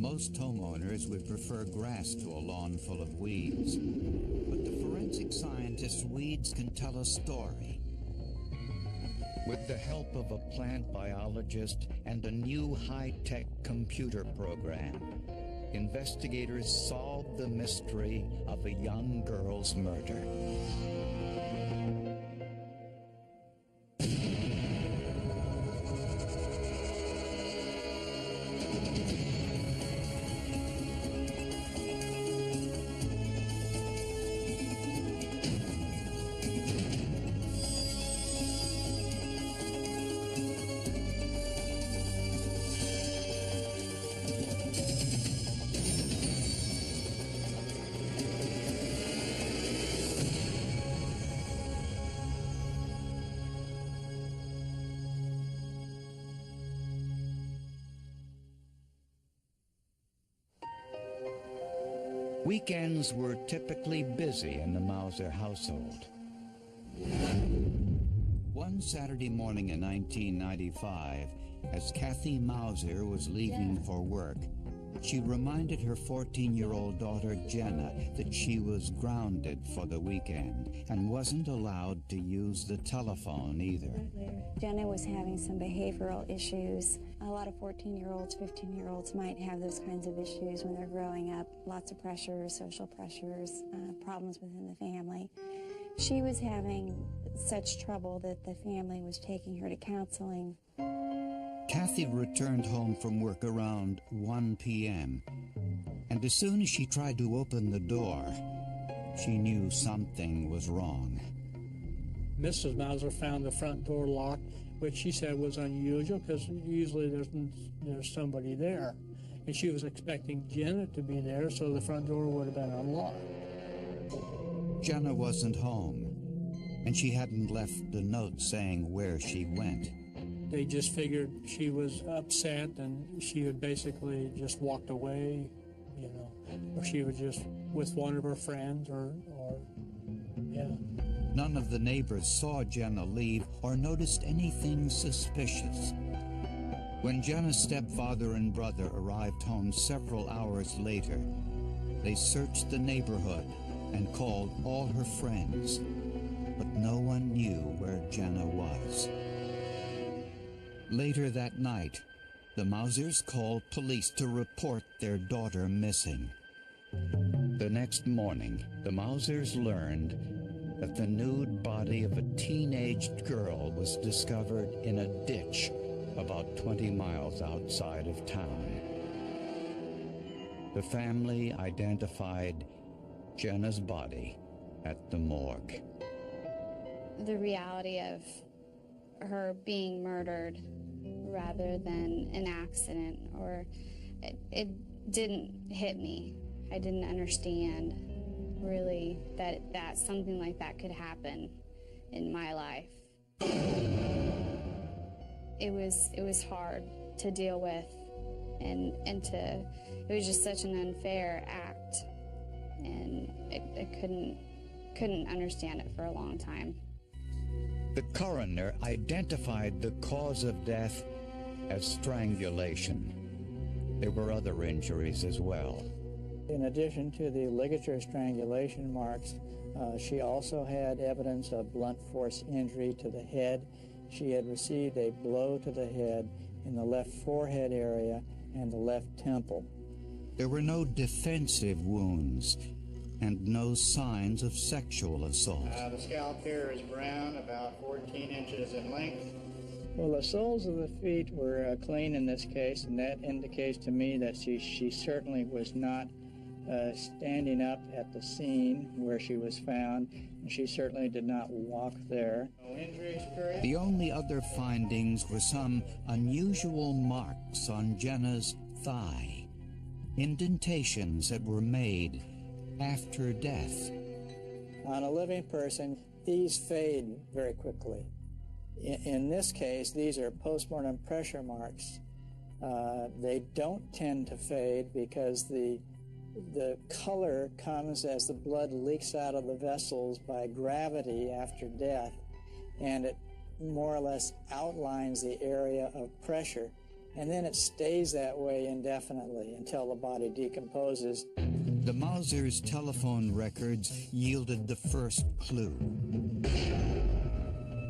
Most homeowners would prefer grass to a lawn full of weeds. But the forensic scientist Weeds can tell a story. With the help of a plant biologist and a new high-tech computer program, investigators solve the mystery of a young girl's murder. Weekends were typically busy in the Mauser household. One Saturday morning in 1995, as Kathy Mauser was leaving for work, she reminded her 14-year-old daughter Jenna that she was grounded for the weekend and wasn't allowed to use the telephone either. Jenna was having some behavioral issues. A lot of 14-year-olds, 15-year-olds might have those kinds of issues when they're growing up. Lots of pressures, social pressures, problems within the family. She was having such trouble that the family was taking her to counseling. Kathy returned home from work around 1 p.m. and as soon as she tried to open the door, she knew something was wrong. Mrs. Mauser found the front door locked, which she said was unusual because usually there's somebody there. And she was expecting Jenna to be there, so the front door would have been unlocked. Jenna wasn't home, and she hadn't left a note saying where she went. They just figured she was upset and she had basically just walked away, you know, or she was just with one of her friends or yeah. None of the neighbors saw Jenna leave or noticed anything suspicious. When Jenna's stepfather and brother arrived home several hours later, they searched the neighborhood and called all her friends, but no one knew where Jenna was. Later that night, the Mausers called police to report their daughter missing. The next morning, the Mausers learned that the nude body of a teenaged girl was discovered in a ditch about 20 miles outside of town. The family identified Jenna's body at the morgue. The reality of her being murdered rather than an accident, or it didn't hit me. I didn't understand really that something like that could happen in my life. It was hard to deal with, and it was just such an unfair act, and I couldn't understand it for a long time. The coroner identified the cause of death as strangulation. There were other injuries as well. In addition to the ligature strangulation marks, she also had evidence of blunt force injury to the head. She had received a blow to the head in the left forehead area and the left temple. There were no defensive wounds and no signs of sexual assault. The scalp here is brown, about 14 inches in length. Well, the soles of the feet were clean in this case, and that indicates to me that she certainly was not standing up at the scene where she was found, and she certainly did not walk there. No injury experience. The only other findings were some unusual marks on Jenna's thigh, indentations that were made after death. On a living person, these fade very quickly. In this case, these are postmortem pressure marks. They don't tend to fade because the color comes as the blood leaks out of the vessels by gravity after death, and it more or less outlines the area of pressure. and then it stays that way indefinitely until the body decomposes. The Mausers' telephone records yielded the first clue.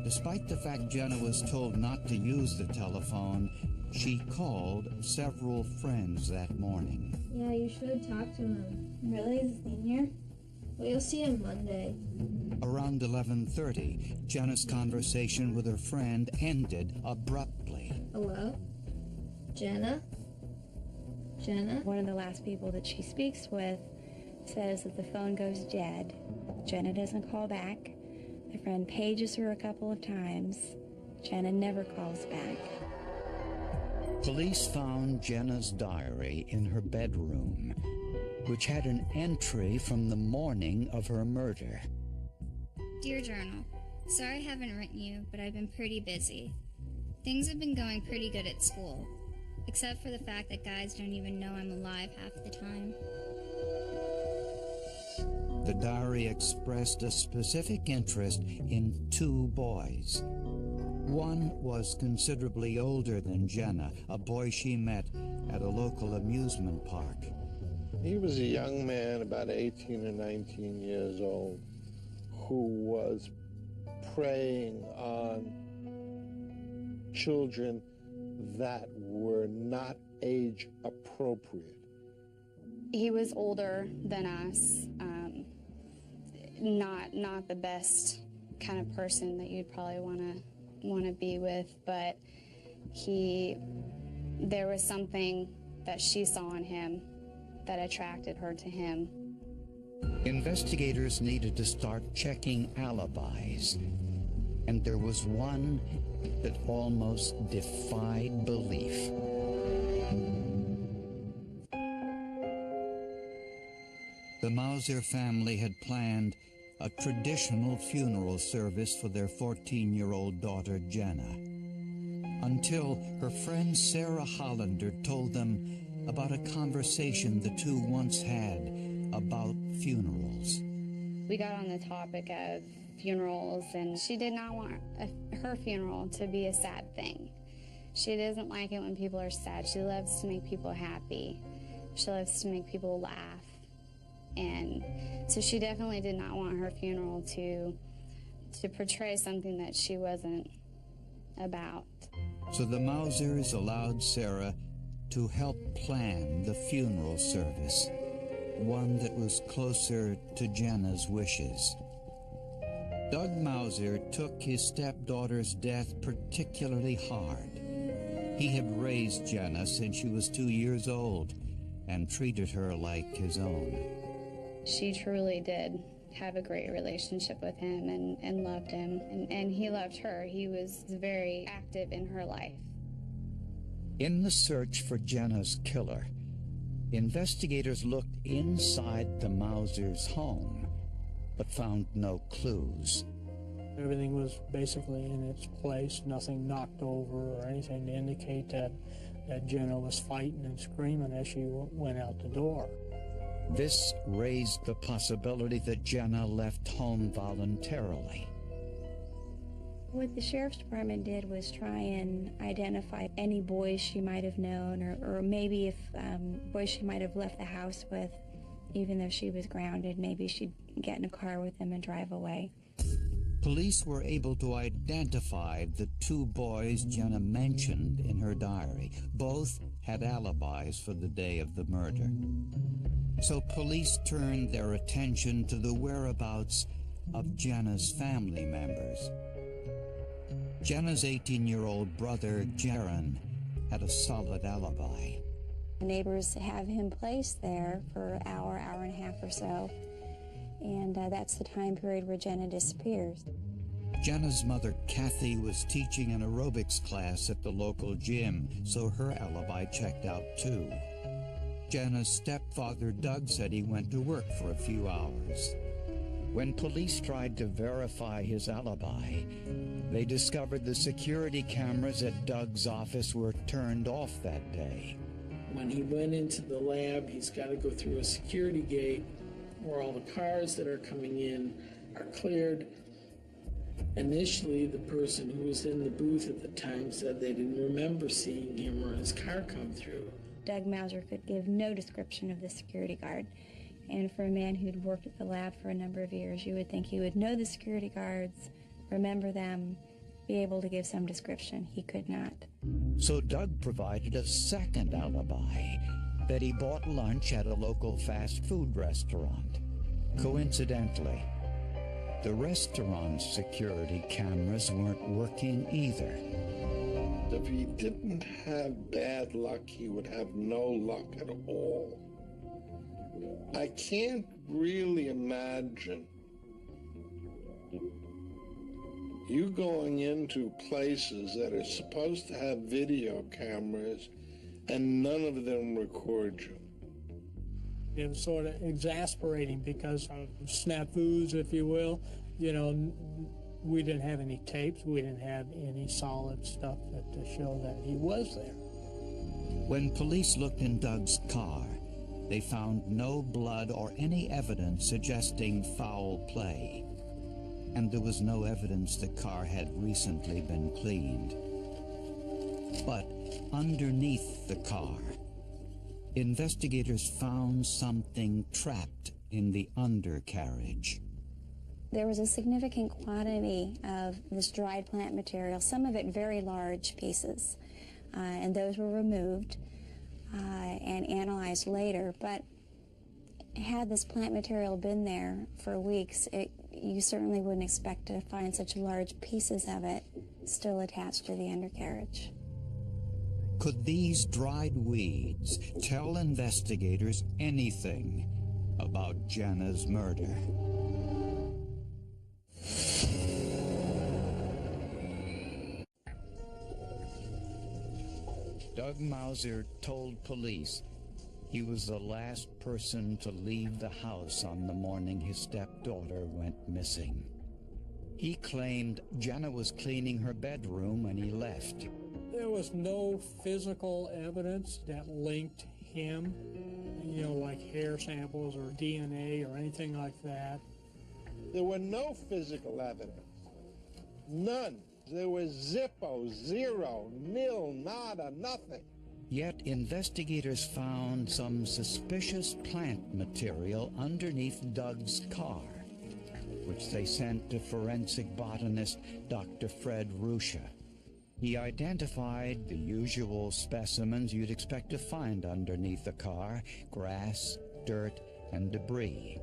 Despite the fact Jenna was told not to use the telephone, she called several friends that morning. Yeah, you should talk to him. Really? Is he in here? Well, you'll see him Monday. Around 11:30, Jenna's conversation with her friend ended abruptly. Hello? Jenna? Jenna? One of the last people that she speaks with says that the phone goes dead. Jenna doesn't call back. The friend pages her a couple of times. Jenna never calls back. Police found Jenna's diary in her bedroom, which had an entry from the morning of her murder. Dear Journal, sorry I haven't written you, but I've been pretty busy. Things have been going pretty good at school, except for the fact that guys don't even know I'm alive half the time. The diary expressed a specific interest in two boys. One was considerably older than Jenna, a boy she met at a local amusement park. He was a young man, about 18 or 19 years old, who was preying on children that were not age appropriate. He was older than us, not the best kind of person that you'd probably want to be with, but there was something that she saw in him that attracted her to him. Investigators needed to start checking alibis, and there was one that almost defied belief. The Mauser family had planned a traditional funeral service for their 14-year-old daughter, Jenna, until her friend Sarah Hollander told them about a conversation the two once had about funerals. We got on the topic of funerals, and she did not want her funeral to be a sad thing. She doesn't like it when people are sad. She loves to make people happy. She loves to make people laugh. And so she definitely did not want her funeral to portray something that she wasn't about. So the Mausers allowed Sarah to help plan the funeral service, one that was closer to Jenna's wishes. Doug Mauser took his stepdaughter's death particularly hard. He had raised Jenna since she was 2 years old and treated her like his own. She truly did have a great relationship with him and loved him, and he loved her. He was very active in her life. In the search for Jenna's killer, investigators looked inside the Mausers' home, but found no clues. Everything was basically in its place, nothing knocked over or anything to indicate that Jenna was fighting and screaming as she went out the door. This raised the possibility that Jenna left home voluntarily. What the sheriff's department did was try and identify any boys she might have known, or maybe if boys she might have left the house with, even though she was grounded, maybe she'd get in a car with them and drive away. Police were able to identify the two boys Jenna mentioned in her diary. Both had alibis for the day of the murder. So police turned their attention to the whereabouts of Jenna's family members. Jenna's 18-year-old brother, Jaron, had a solid alibi. The neighbors have him placed there for an hour and a half or so, and that's the time period where Jenna disappears. Jenna's mother, Kathy, was teaching an aerobics class at the local gym, so her alibi checked out too. Jenna's stepfather, Doug, said he went to work for a few hours. When police tried to verify his alibi, they discovered the security cameras at Doug's office were turned off that day. When he went into the lab, he's got to go through a security gate where all the cars that are coming in are cleared. Initially, the person who was in the booth at the time said they didn't remember seeing him or his car come through. Doug Mauser could give no description of the security guard. And for a man who'd worked at the lab for a number of years, you would think he would know the security guards, remember them, be able to give some description. He could not. So Doug provided a second alibi, that he bought lunch at a local fast food restaurant. Coincidentally, the restaurant's security cameras weren't working either. If he didn't have bad luck, he would have no luck at all. I can't really imagine you going into places that are supposed to have video cameras and none of them record you. It was sort of exasperating because of snafus, if you will. You know, we didn't have any tapes. We didn't have any solid stuff to show that he was there. When police looked in Doug's car, they found no blood or any evidence suggesting foul play. And there was no evidence the car had recently been cleaned. But underneath the car, investigators found something trapped in the undercarriage. There was a significant quantity of this dried plant material, some of it very large pieces, and those were removed and analyzed later. But had this plant material been there for weeks, you certainly wouldn't expect to find such large pieces of it still attached to the undercarriage. Could these dried weeds tell investigators anything about Jenna's murder? Doug Mauser told police he was the last person to leave the house on the morning his stepdaughter went missing. He claimed Jenna was cleaning her bedroom when he left. There was no physical evidence that linked him, you know, like hair samples or DNA or anything like that. There were no physical evidence. None. There was zippo, zero, nil, nada, nothing. Yet investigators found some suspicious plant material underneath Doug's car, which they sent to forensic botanist Dr. Fred Ruscha. He identified the usual specimens you'd expect to find underneath a car: grass, dirt, and debris.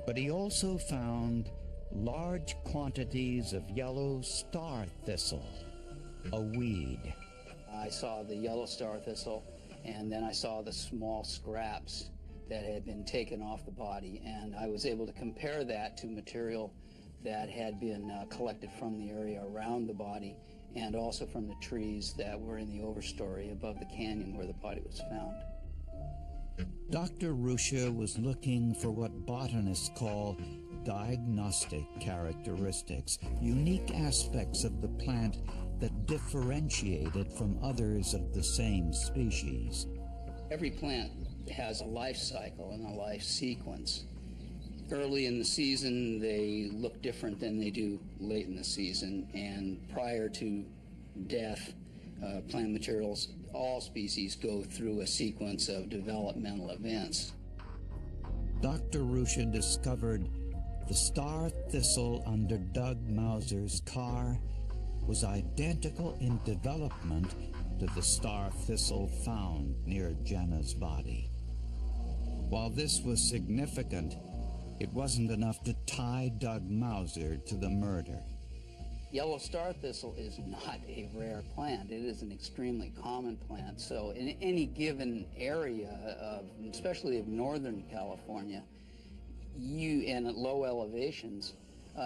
But he also found large quantities of yellow star thistle, a weed. I saw the yellow star thistle, and then I saw the small scraps that had been taken off the body, and I was able to compare that to material that had been collected from the area around the body and also from the trees that were in the overstory above the canyon where the body was found. Dr. Ruscha was looking for what botanists call diagnostic characteristics, unique aspects of the plant that differentiate it from others of the same species. Every plant has a life cycle and a life sequence. Early in the season, they look different than they do late in the season, and prior to death, plant materials, all species go through a sequence of developmental events. Dr. Ruscha discovered the star thistle under Doug Mauser's car was identical in development to the star thistle found near Jenna's body. While this was significant, it wasn't enough to tie Doug Mauser to the murder. Yellow star thistle is not a rare plant. It is an extremely common plant. So in any given area, especially of Northern California, and at low elevations,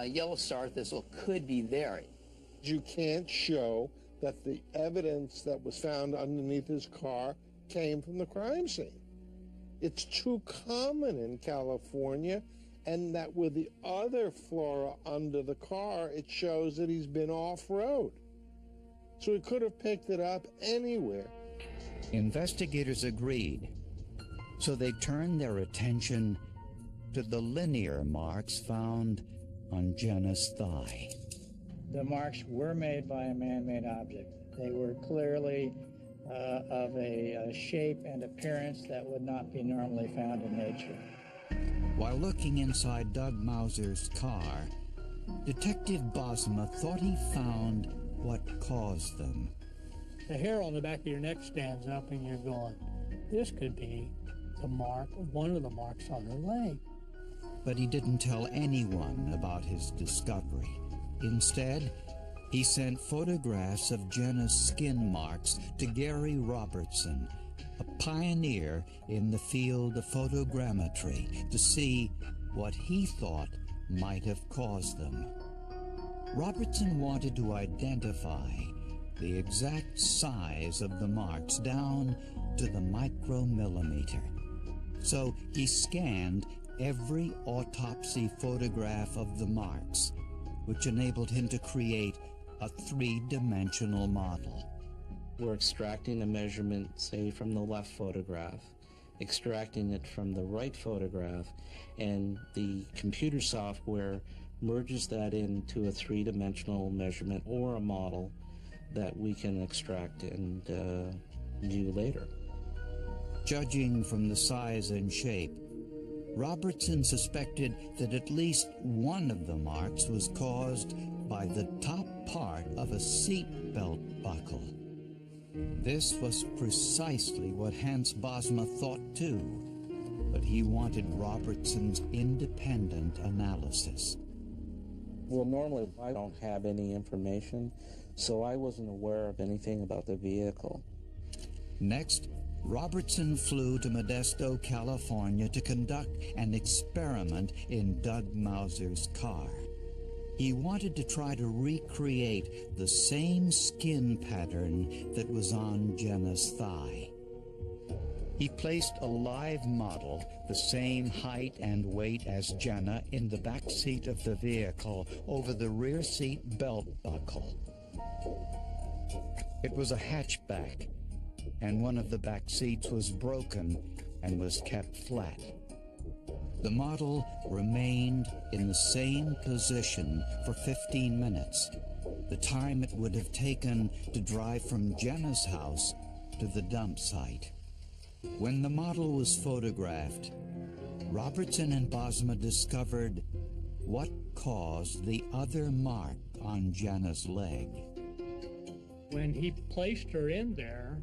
yellow star thistle could be there. You can't show that the evidence that was found underneath his car came from the crime scene. It's too common in California, and that with the other flora under the car, it shows that he's been off-road. So he could have picked it up anywhere. Investigators agreed, so they turned their attention to the linear marks found on Jenna's thigh. The marks were made by a man-made object. They were clearly of a shape and appearance that would not be normally found in nature. While looking inside Doug Mauser's car, Detective Bosma thought he found what caused them. The hair on the back of your neck stands up and you're going, this could be the mark, one of the marks on her leg. But he didn't tell anyone about his discovery. Instead, he sent photographs of Jenna's skin marks to Gary Robertson, a pioneer in the field of photogrammetry, to see what he thought might have caused them. Robertson wanted to identify the exact size of the marks down to the micromillimeter. So he scanned every autopsy photograph of the marks, which enabled him to create a three-dimensional model. We're extracting a measurement, say, from the left photograph, extracting it from the right photograph, and the computer software merges that into a three-dimensional measurement or a model that we can extract and view later. Judging from the size and shape, Robertson suspected that at least one of the marks was caused by the top part of a seat belt buckle. This was precisely what Hans Bosma thought too, but he wanted Robertson's independent analysis. Well, normally I don't have any information, so I wasn't aware of anything about the vehicle. Next, Robertson flew to Modesto, California to conduct an experiment in Doug Mauser's car. He wanted to try to recreate the same skin pattern that was on Jenna's thigh. He placed a live model, the same height and weight as Jenna, in the back seat of the vehicle over the rear seat belt buckle. It was a hatchback, and one of the back seats was broken and was kept flat. The model remained in the same position for 15 minutes, the time it would have taken to drive from Jenna's house to the dump site. When the model was photographed, Robertson and Bosma discovered what caused the other mark on Jenna's leg. When he placed her in there,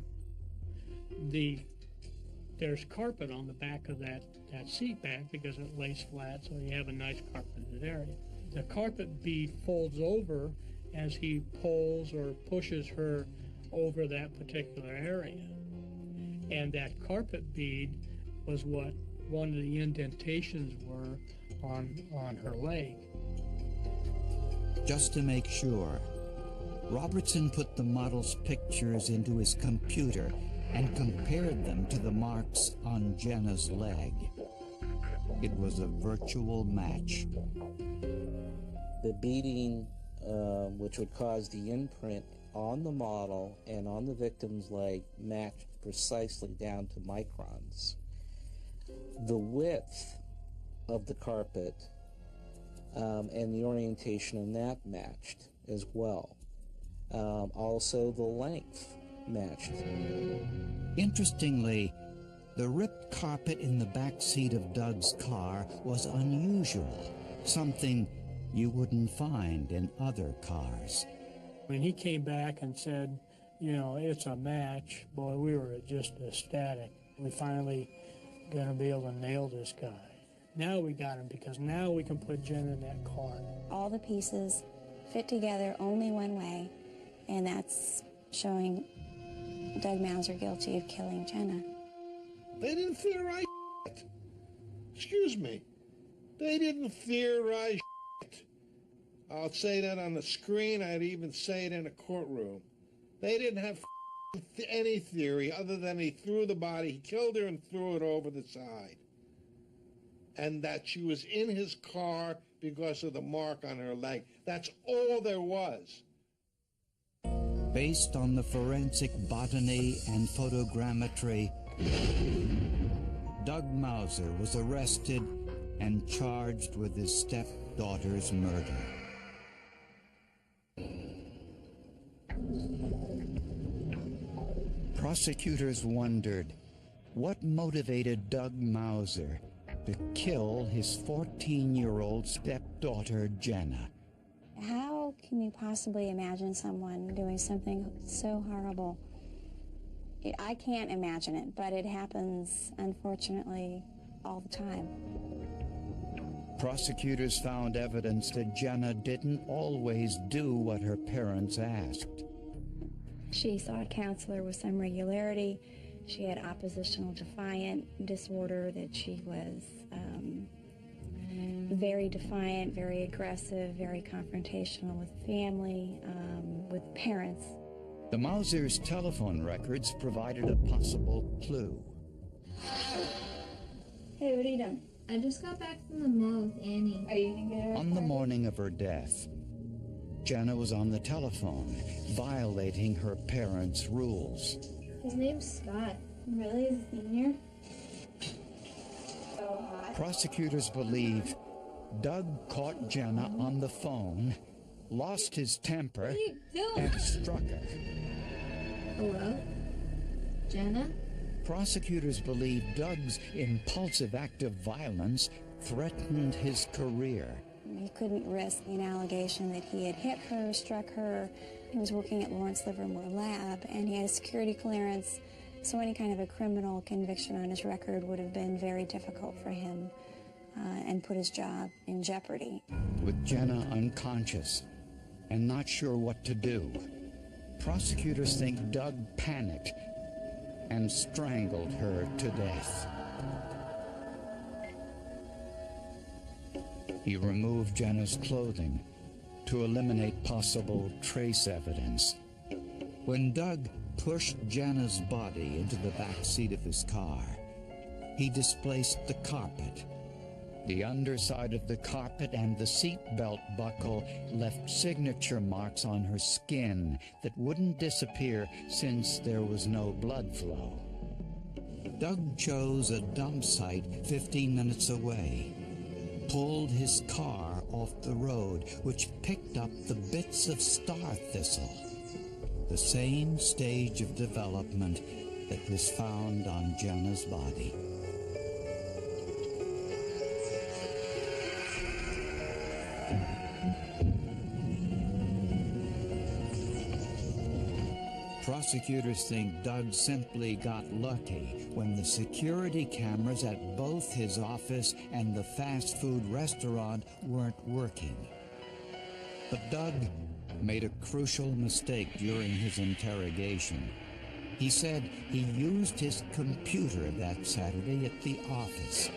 there's carpet on the back of that seat back because it lays flat, so you have a nice carpeted area. The carpet bead folds over as he pulls or pushes her over that particular area. And that carpet bead was what one of the indentations were on her leg. Just to make sure, Robertson put the model's pictures into his computer and compared them to the marks on Jenna's leg. It was a virtual match. The beading, which would cause the imprint on the model and on the victim's leg, matched precisely down to microns. The width of the carpet and the orientation on that matched as well. Also, the length matched. Interestingly, the ripped carpet in the back seat of Doug's car was unusual, something you wouldn't find in other cars. When he came back and said, it's a match, boy, we were just ecstatic. We finally going to be able to nail this guy. Now we got him, because now we can put Jen in that car. All the pieces fit together only one way, and that's showing Doug Mauser guilty of killing Jenna. They didn't theorize shit. Excuse me. They didn't theorize shit. I'll say that on the screen. I'd even say it in a courtroom. They didn't have any theory other than he threw the body, he killed her and threw it over the side. And that she was in his car because of the mark on her leg. That's all there was. Based on the forensic botany and photogrammetry, Doug Mauser was arrested and charged with his stepdaughter's murder. Prosecutors wondered what motivated Doug Mauser to kill his 14-year-old stepdaughter, Jenna. How can you possibly imagine someone doing something so horrible? I can't imagine it, but it happens, unfortunately, all the time. Prosecutors found evidence that Jenna didn't always do what her parents asked. She saw a counselor with some regularity. She had oppositional defiant disorder, that she was very defiant, very aggressive, very confrontational with family, with parents. The Mausers' telephone records provided a possible clue. Hey, what are you doing? I just got back from the mall with Annie. Are you gonna get her? On the morning of her death, Jenna was on the telephone, violating her parents' rules. His name's Scott. Really? Is he senior? So hot. Prosecutors believe Doug caught Jenna on the phone, lost his temper, What are you doing? and struck her. Hello? Jenna? Prosecutors believe Doug's impulsive act of violence threatened his career. He couldn't risk an allegation that he had hit her, struck her. He was working at Lawrence Livermore Lab, and he had a security clearance, so any kind of a criminal conviction on his record would have been very difficult for him and put his job in jeopardy. With Jenna unconscious and not sure what to do, prosecutors think Doug panicked and strangled her to death. He removed Jenna's clothing to eliminate possible trace evidence. When Doug pushed Jenna's body into the back seat of his car, he displaced the carpet. The underside of the carpet and the seat belt buckle left signature marks on her skin that wouldn't disappear since there was no blood flow. Doug chose a dump site 15 minutes away, pulled his car off the road, which picked up the bits of star thistle, the same stage of development that was found on Jenna's body. Prosecutors think Doug simply got lucky when the security cameras at both his office and the fast food restaurant weren't working. But Doug made a crucial mistake during his interrogation. He said he used his computer that Saturday at the office,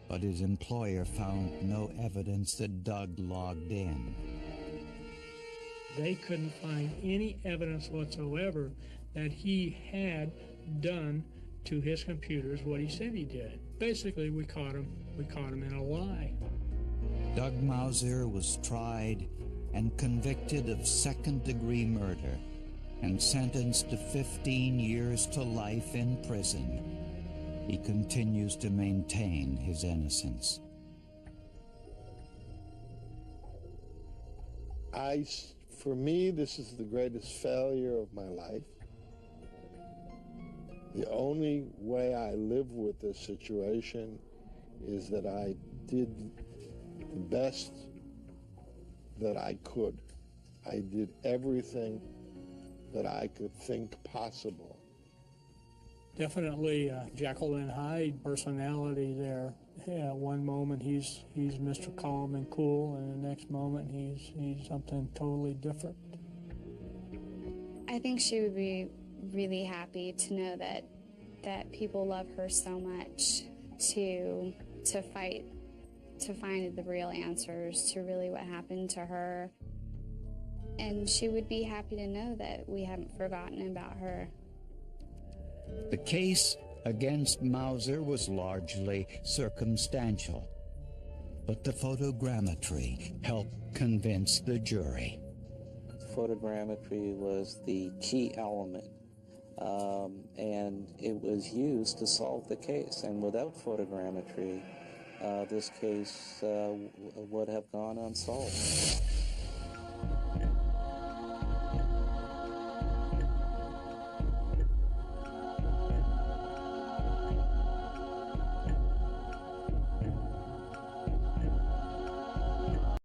but his employer found no evidence that Doug logged in. They couldn't find any evidence whatsoever that he had done to his computers what he said he did. Basically, we caught him in a lie. Doug Mauser was tried and convicted of second-degree murder and sentenced to 15 years to life in prison. He continues to maintain his innocence. For me, this is the greatest failure of my life. The only way I live with this situation is that I did the best that I could. I did everything that I could think possible. Definitely Jekyll and Hyde personality there. Yeah, one moment he's Mr. Calm and cool, and the next moment he's something totally different. I think she would be really happy to know that people love her so much to fight to find the real answers to really what happened to her. And she would be happy to know that we haven't forgotten about her. The case against Mauser was largely circumstantial, but the photogrammetry helped convince the jury. Photogrammetry was the key element, and it was used to solve the case. And without photogrammetry, this case would have gone unsolved.